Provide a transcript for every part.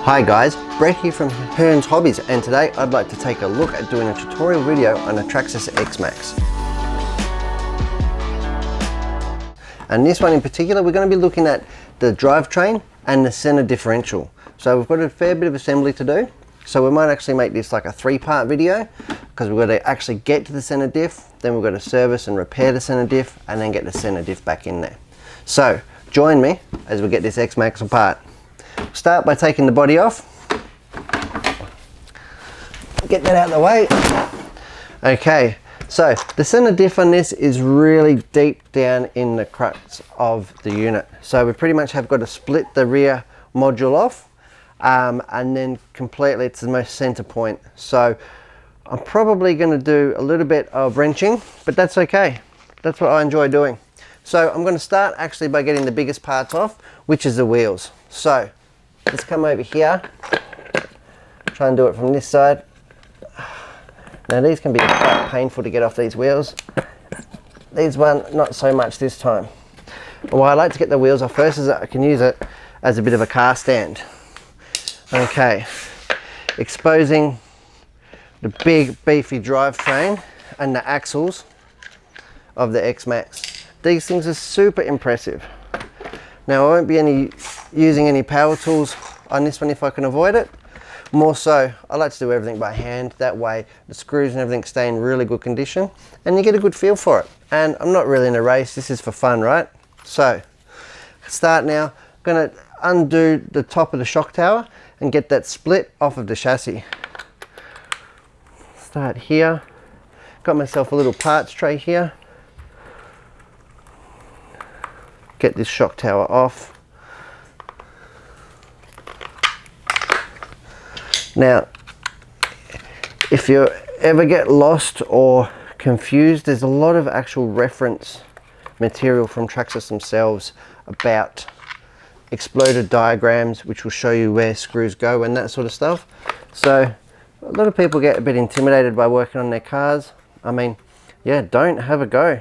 Hi guys, Brett here from Hearns Hobbies, and today I'd like to take a look at doing a tutorial video on a Traxxas X-MAXX. And this one in particular, we're going to be looking at the drivetrain and the center differential. So we've got a fair bit of assembly to do, so we might actually make this like a three-part video, because we've got to actually get to the center diff, then we've got to service and repair the center diff, and then get the center diff back in there. So join me as we get this X-MAXX apart. Start by taking the body off. Get that out of the way. Okay, so the center diff on this is really deep down in the crux of the unit. So we pretty much have got to split the rear module off, and then completely it's the most center point. So I'm probably going to do a little bit of wrenching, but that's okay. That's what I enjoy doing. So I'm going to start actually by getting the biggest parts off, which is the wheels. So let's come over here, try and do it from this side. Now these can be quite painful to get off these wheels. These one, not so much this time. Well, I like to get the wheels off first, is that I can use it as a bit of a car stand. Okay, exposing the big beefy drivetrain and the axles of the X-MAXX. These things are super impressive. Now I won't be using any power tools on this one if I can avoid it. More so, I like to do everything by hand. That way the screws and everything stay in really good condition and you get a good feel for it. And I'm not really in a race, this is for fun, right? So, start now. I'm going to undo the top of the shock tower and get that split off of the chassis. Start here. Got myself a little parts tray here. Get this shock tower off. Now, if you ever get lost or confused, there's a lot of actual reference material from Traxxas themselves about exploded diagrams, which will show you where screws go and that sort of stuff. So a lot of people get a bit intimidated by working on their cars. I mean, yeah, don't have a go.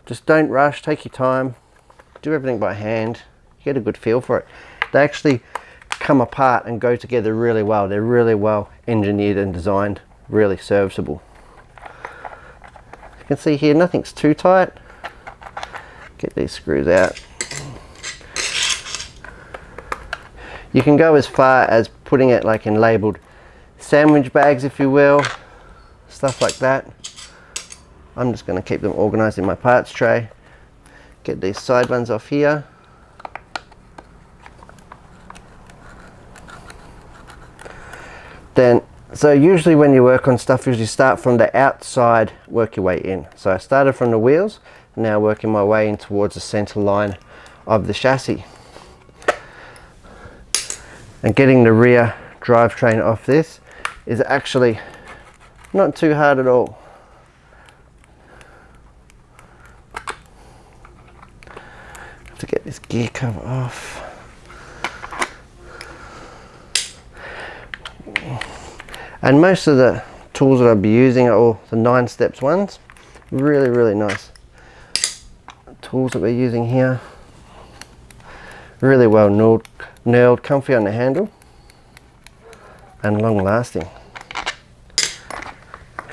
Just don't rush, take your time. Do everything by hand, get a good feel for it. They actually come apart and go together really well. They're really well engineered and designed, really serviceable. You can see here, nothing's too tight. Get these screws out. You can go as far as putting it like in labeled sandwich bags, if you will, stuff like that. I'm just going to keep them organized in my parts tray. Get these side ones off here. Then, so usually when you work on stuff, you start from the outside, work your way in. So I started from the wheels, now working my way in towards the center line of the chassis. And getting the rear drivetrain off this is actually not too hard at all. To get this gear cover off. And most of the tools that I'll be using are all the 9 steps ones. Really, really nice tools that we're using here. Really well knurled, comfy on the handle, and long lasting.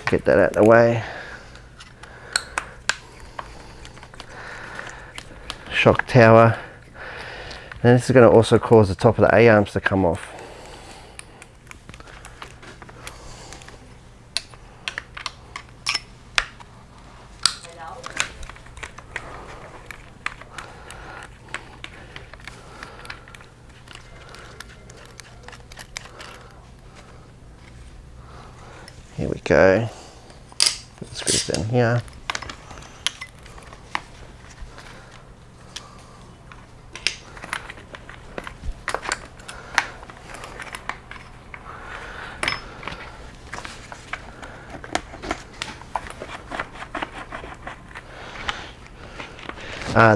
Get that out of the way. Shock tower, and this is going to also cause the top of the A-arms to come off. Here we go. Put the screws down here.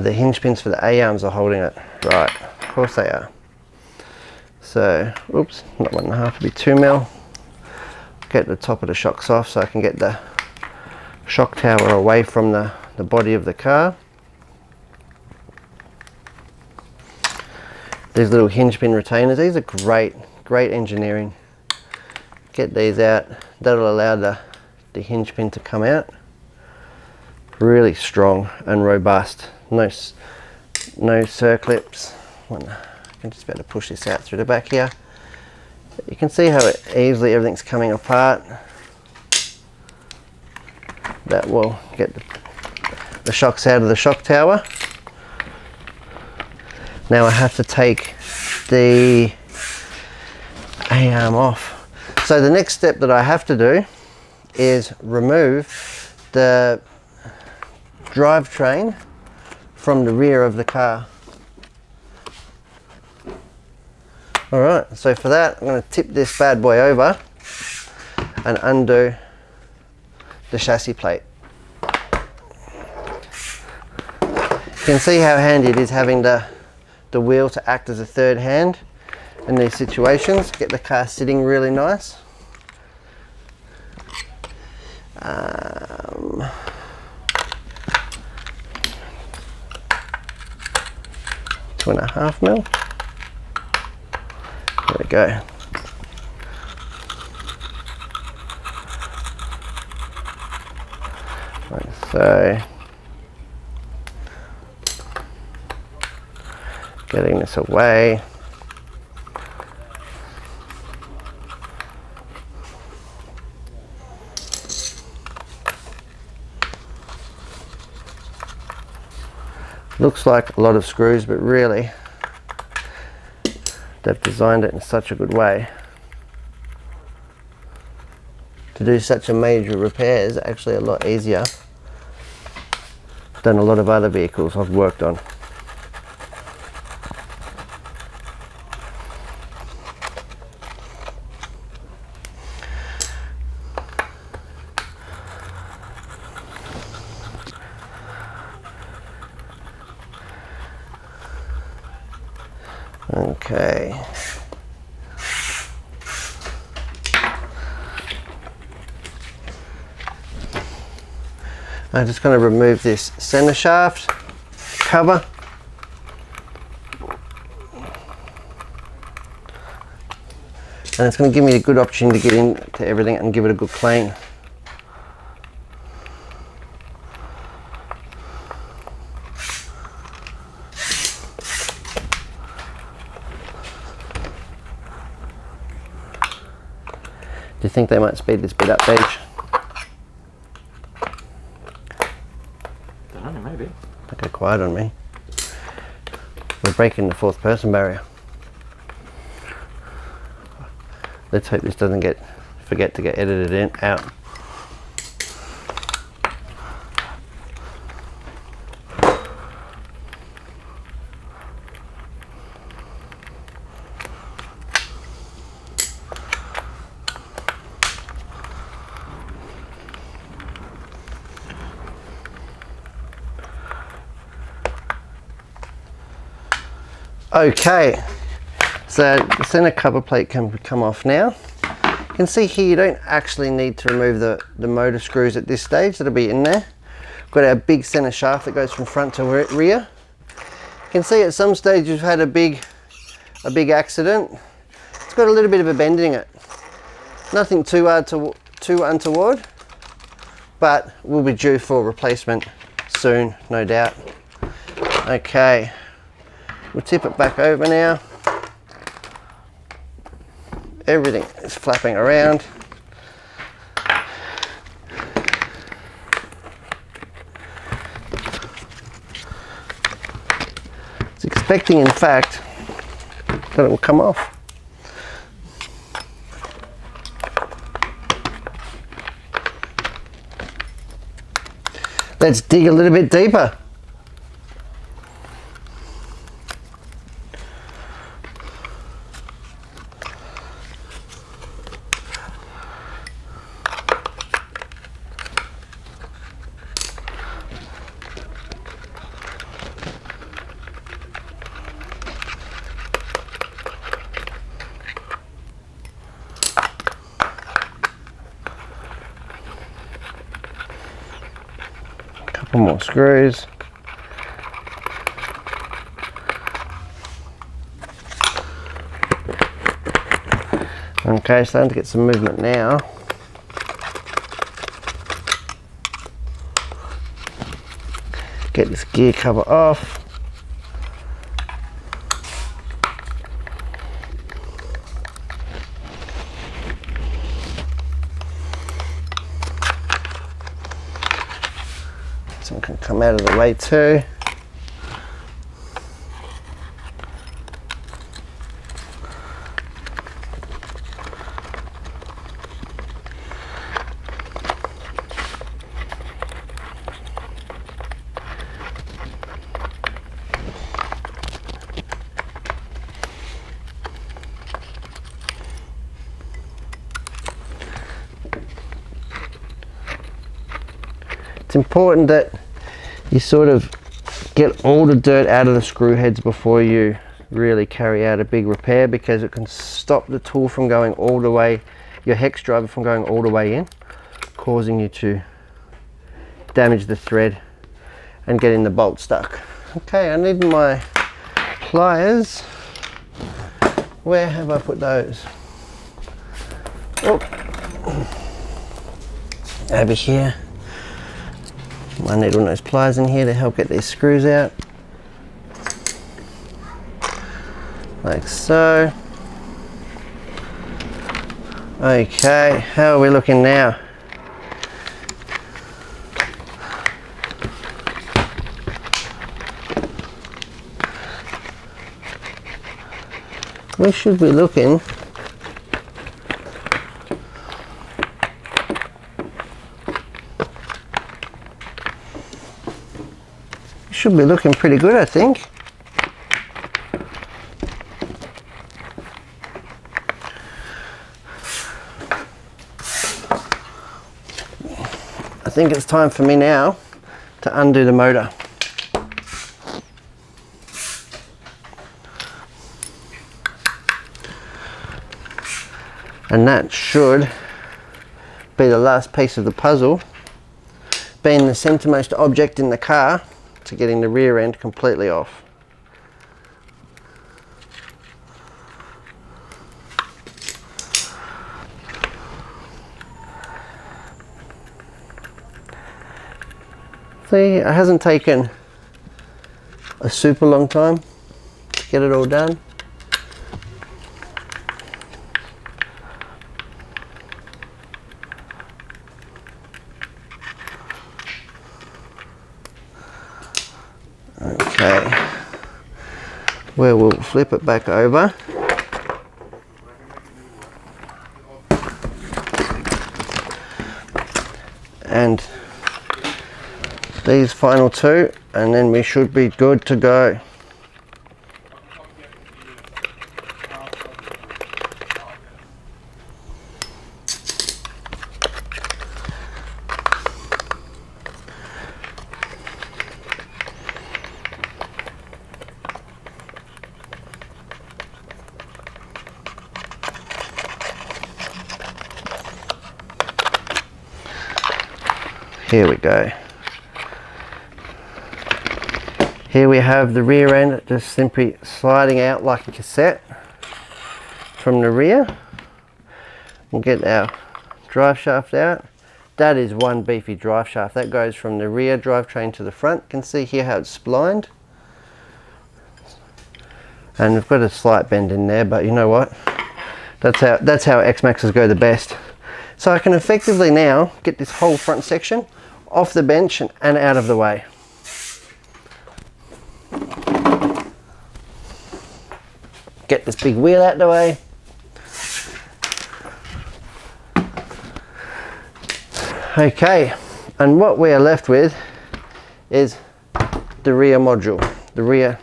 The hinge pins for the A-arms are holding it. Right, of course they are. So, oops, not 1.5, it'll be 2 mil. Get the top of the shocks off so I can get the shock tower away from the body of the car. These little hinge pin retainers, these are great great engineering. Get these out. That'll allow the hinge pin to come out. Really strong and robust. No circlips. I can just better push this out through the back here. You can see how easily everything's coming apart. That will get the shocks out of the shock tower. Now I have to take the A-arm off. So the next step that I have to do is remove the drivetrain from the rear of the car. Alright, so for that I'm going to tip this bad boy over and undo the chassis plate. You can see how handy it is having the wheel to act as a third hand in these situations. Get the car sitting really nice. 2.5 mil. There we go. Right, so getting this away. Looks like a lot of screws, but really they've designed it in such a good way to do such a major repair is actually a lot easier than a lot of other vehicles I've worked on. Okay. I'm just going to remove this center shaft cover. And it's going to give me a good opportunity to get into everything and give it a good clean. Do you think they might speed this bit up, Deej? Don't know, maybe. Don't go quiet on me. We're breaking the fourth person barrier. Let's hope this doesn't forget to get edited out. Okay, so the center cover plate can come off now. You can see here you don't actually need to remove the motor screws at this stage. That'll be in there. Got our big center shaft that goes from front to rear. You can see at some stage you've had a big accident. It's got a little bit of a bend in it. Nothing too untoward, but we'll be due for replacement soon, no doubt. Okay. We'll tip it back over now. Everything is flapping around. It's expecting, in fact, that it will come off. Let's dig a little bit deeper. Couple more screws. Okay, starting to get some movement now. Get this gear cover off. Some can come out of the way too. It's important that you sort of get all the dirt out of the screw heads before you really carry out a big repair, because it can stop the tool from going all the way, your hex driver from going all the way in, causing you to damage the thread and getting the bolt stuck. Okay, I need my pliers. Where have I put those? Oh, over here. I need one of those pliers in here to help get these screws out. Like so. Okay, how are we looking now? We should be looking pretty good, I think. I think it's time for me now to undo the motor. And that should be the last piece of the puzzle, being the centermost object in the car, to getting the rear end completely off. See, it hasn't taken a super long time to get it all done. Okay, where we'll flip it back over. And these final two, and then we should be good to go. Here we go. Here we have the rear end just simply sliding out like a cassette from the rear. We'll get our drive shaft out. That is one beefy drive shaft. That goes from the rear drivetrain to the front. You can see here how it's splined. And we've got a slight bend in there, but you know what? That's how X-MAXXs go the best. So I can effectively now get this whole front section off the bench and out of the way. Get this big wheel out the way. Okay, and what we are left with is the rear module, the rear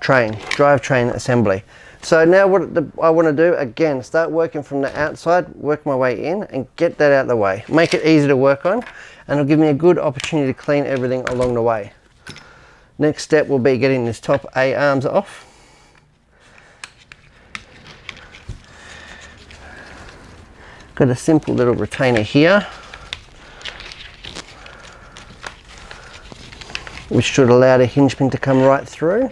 drivetrain assembly. So now what I want to do, again, start working from the outside, work my way in and get that out of the way. Make it easy to work on, and it'll give me a good opportunity to clean everything along the way. Next step will be getting this top A arms off. Got a simple little retainer here, which should allow the hinge pin to come right through.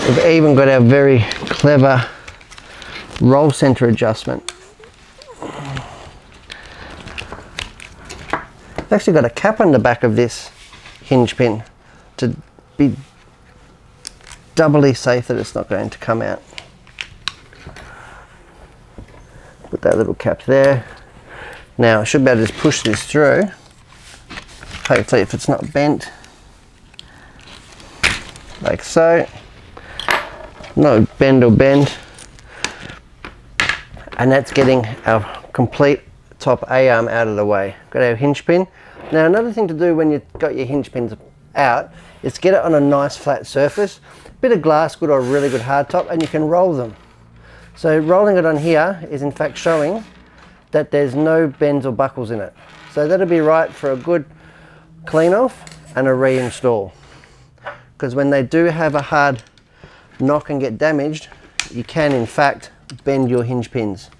We've even got our very clever roll center adjustment. I've actually got a cap on the back of this hinge pin to be doubly safe that it's not going to come out. Put that little cap there. Now I should be able to just push this through. Hopefully if it's not bent, like so. No bend or bend. And that's getting our complete top A-arm out of the way. Got our hinge pin. Now another thing to do when you've got your hinge pins out is get it on a nice flat surface. Bit of glass good or a really good hard top, and you can roll them. So rolling it on here is in fact showing that there's no bends or buckles in it. So that'll be right for a good clean off and a reinstall. Because when they do have a hard knock and get damaged, you can in fact bend your hinge pins.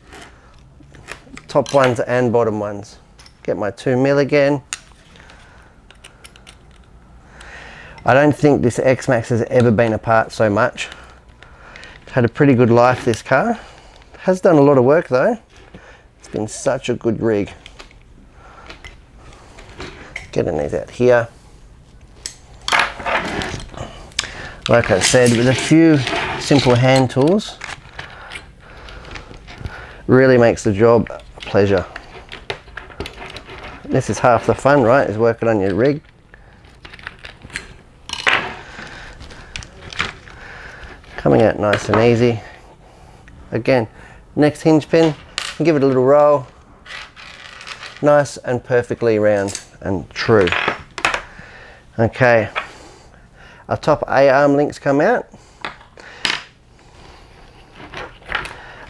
Top ones and bottom ones. Get my 2mm again. I don't think this X-MAXX has ever been apart so much. It's had a pretty good life, this car. Has done a lot of work though. It's been such a good rig. Getting these out here. Like I said, with a few simple hand tools, really makes the job a pleasure. This is half the fun, right? Is working on your rig. Coming out nice and easy. Again, next hinge pin, give it a little roll. Nice and perfectly round and true. Okay, our top A-arm links come out.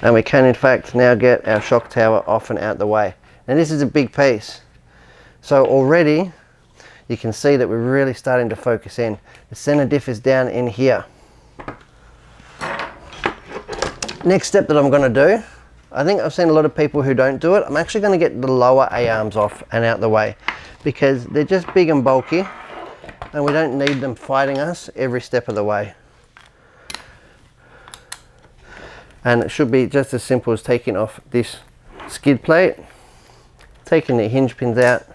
And we can in fact now get our shock tower off and out the way. Now this is a big piece. So already you can see that we're really starting to focus in. The center diff is down in here. Next step that I'm going to do, I think I've seen a lot of people who don't do it. I'm actually going to get the lower A-arms off and out the way because they're just big and bulky and we don't need them fighting us every step of the way. And it should be just as simple as taking off this skid plate, taking the hinge pins out,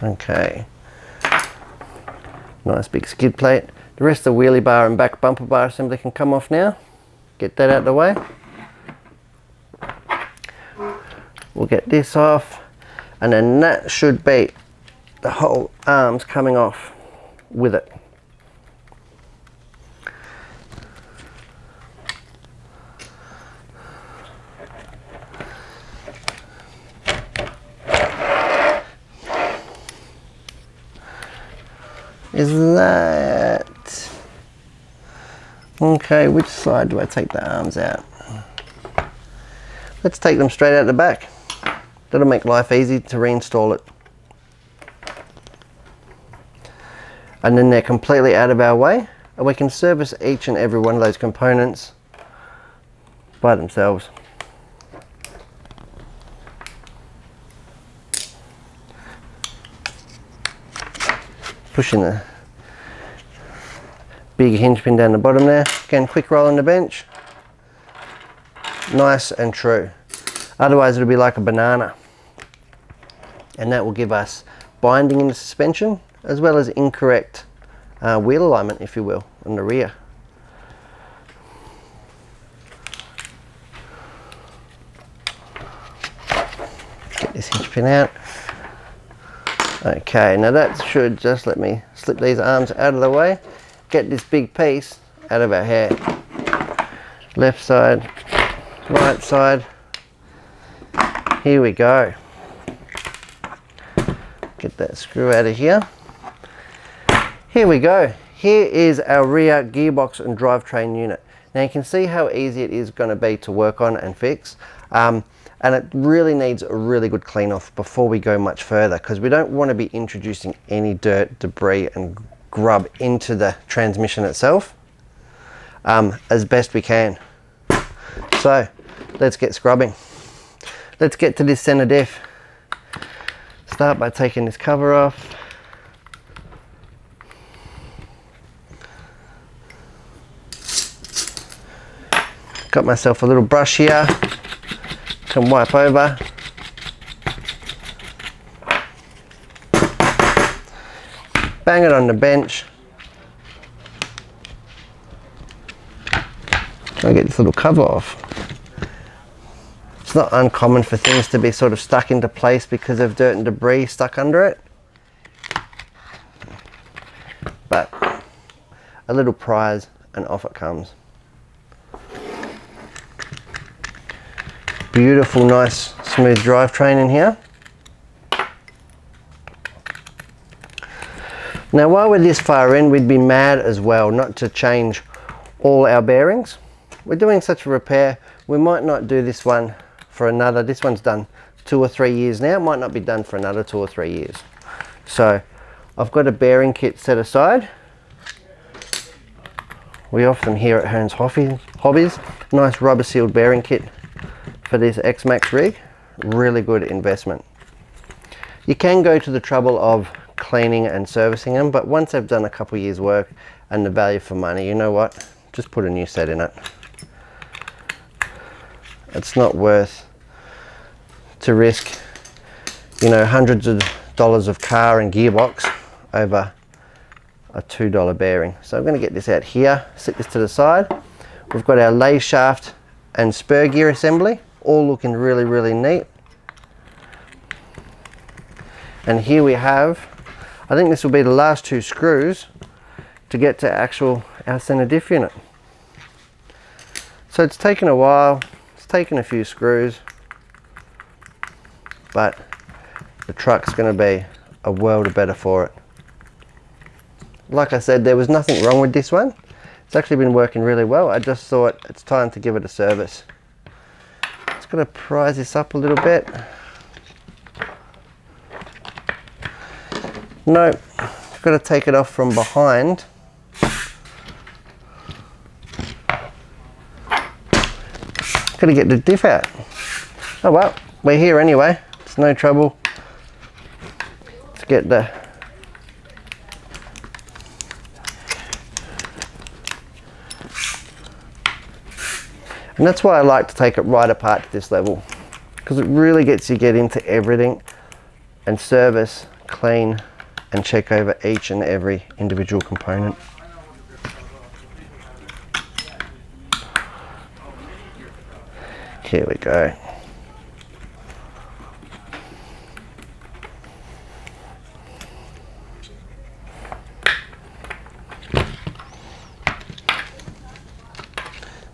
okay, nice big skid plate. The rest of the wheelie bar and back bumper bar assembly can come off now. Get that out of the way. We'll get this off and then that should be the whole arms coming off with it. Is that okay? Which side do I take the arms out? Let's take them straight out the back. That'll make life easy to reinstall it. And then they're completely out of our way and we can service each and every one of those components by themselves. Pushing the big hinge pin down the bottom there. Again, quick roll on the bench. Nice and true. Otherwise it'll be like a banana. And that will give us binding in the suspension as well as incorrect wheel alignment, if you will, on the rear. Get this hinge pin out. Okay, now that should just let me slip these arms out of the way, get this big piece out of our hair. Left side, right side, here we go. Get that screw out of here. Here we go. Here is our rear gearbox and drivetrain unit. Now you can see how easy it is going to be to work on and fix. And it really needs a really good clean off before we go much further because we don't want to be introducing any dirt, debris and grub into the transmission itself. as best we can. So let's get scrubbing. Let's get to this center diff. Start by taking this cover off. Got myself a little brush here. Can wipe over. Bang it on the bench. Try and get this little cover off. It's not uncommon for things to be sort of stuck into place because of dirt and debris stuck under it. But a little prise and off it comes. Beautiful, nice, smooth drivetrain in here. Now while we're this far in, we'd be mad as well not to change all our bearings. We're doing such a repair, we might not do this one for another, this one's done 2 or 3 years now, it might not be done for another 2 or 3 years. So I've got a bearing kit set aside. We often hear at Hearns Hobbies, nice rubber sealed bearing kit for this X-MAXX rig, really good investment. You can go to the trouble of cleaning and servicing them, but once they've done a couple years work and the value for money, you know what, just put a new set in it. It's not worth to risk, you know, hundreds of dollars of car and gearbox over a $2 bearing. So I'm going to get this out here, sit this to the side. We've got our lay shaft and spur gear assembly, all looking really, really neat. And here we have, I think this will be the last 2 screws to get to our center diff unit. So it's taken a while, it's taken a few screws, but the truck's going to be a world better for it. Like I said, there was nothing wrong with this one. It's actually been working really well. I just thought it's time to give it a service. Just going to prise this up a little bit. No, I've got to take it off from behind. Got to get the diff out. Oh well, we're here anyway. It's no trouble. Let's get the and that's why I like to take it right apart to this level, because it really gets you get into everything and service, clean, and check over each and every individual component. Here we go.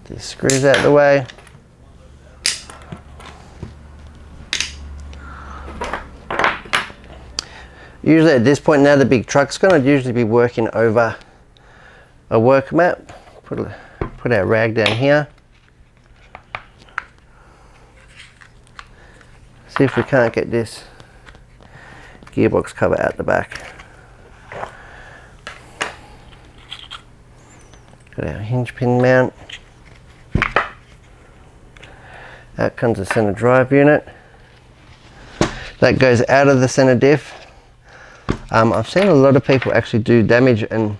These screws out the way. Usually at this point now the big truck's going to usually be working over a work mat. Put our rag down here. See if we can't get this gearbox cover out the back. Got our hinge pin mount. Out comes the center drive unit. That goes out of the center diff. I've seen a lot of people actually do damage and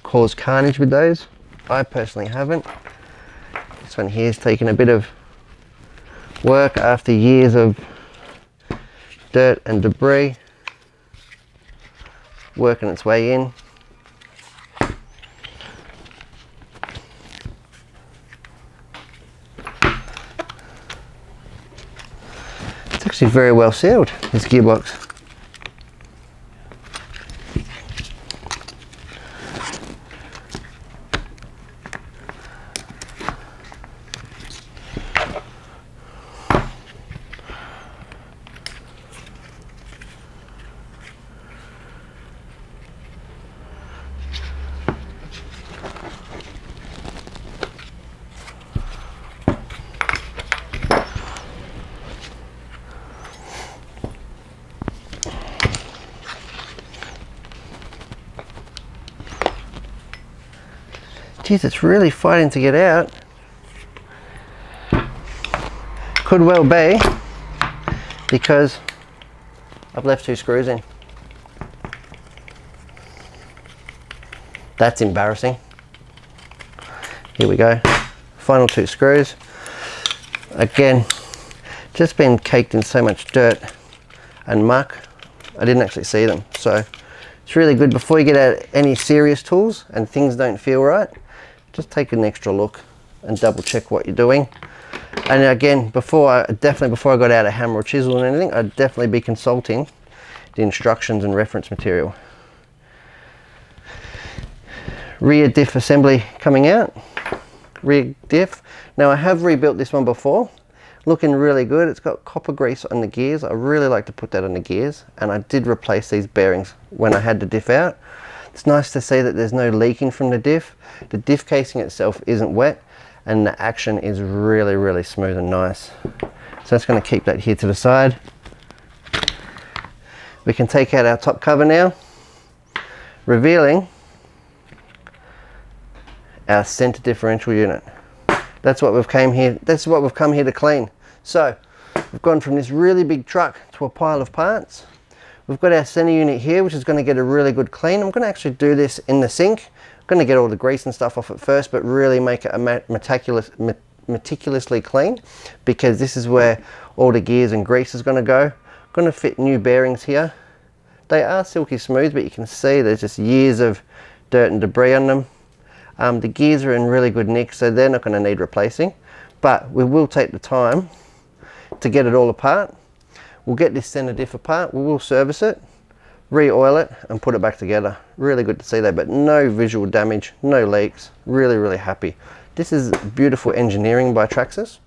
cause carnage with those. I personally haven't. This one here is taking a bit of work after years of dirt and debris working its way in. It's actually very well sealed, this gearbox. Geez, it's really fighting to get out. Could well be because I've left 2 screws in. That's embarrassing. Here we go. Final 2 screws. Again, just been caked in so much dirt and muck, I didn't actually see them. So it's really good before you get out any serious tools and things don't feel right, just take an extra look and double check what you're doing. And again, before I got out a hammer or chisel and anything, I'd definitely be consulting the instructions and reference material. Rear diff assembly coming out. Rear diff. Now I have rebuilt this one before. Looking really good. It's got copper grease on the gears. I really like to put that on the gears, and I did replace these bearings when I had the diff out. It's nice to see that there's no leaking from the diff. The diff casing itself isn't wet, and the action is really, really smooth and nice. So that's going to keep that here to the side. We can take out our top cover now, revealing our center differential unit. That's what we've come here to clean. So we've gone from this really big truck to a pile of parts. We've got our center unit here, which is going to get a really good clean. I'm going to actually do this in the sink. I'm going to get all the grease and stuff off it first, but really make it a meticulously clean, because this is where all the gears and grease is going to go. I'm going to fit new bearings here. They are silky smooth, but you can see there's just years of dirt and debris on them. The gears are in really good nick, so they're not going to need replacing, but we will take the time to get it all apart. We'll get this center diff apart, we will service it, re-oil it and put it back together. Really good to see that, but no visual damage, no leaks. Really, really happy. This is beautiful engineering by Traxxas.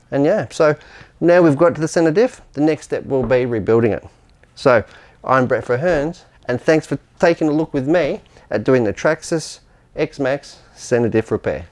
And yeah, so now we've got to the center diff, the next step will be rebuilding it. So I'm Brett for Hearns, and thanks for taking a look with me at doing the Traxxas X-MAXX center diff repair.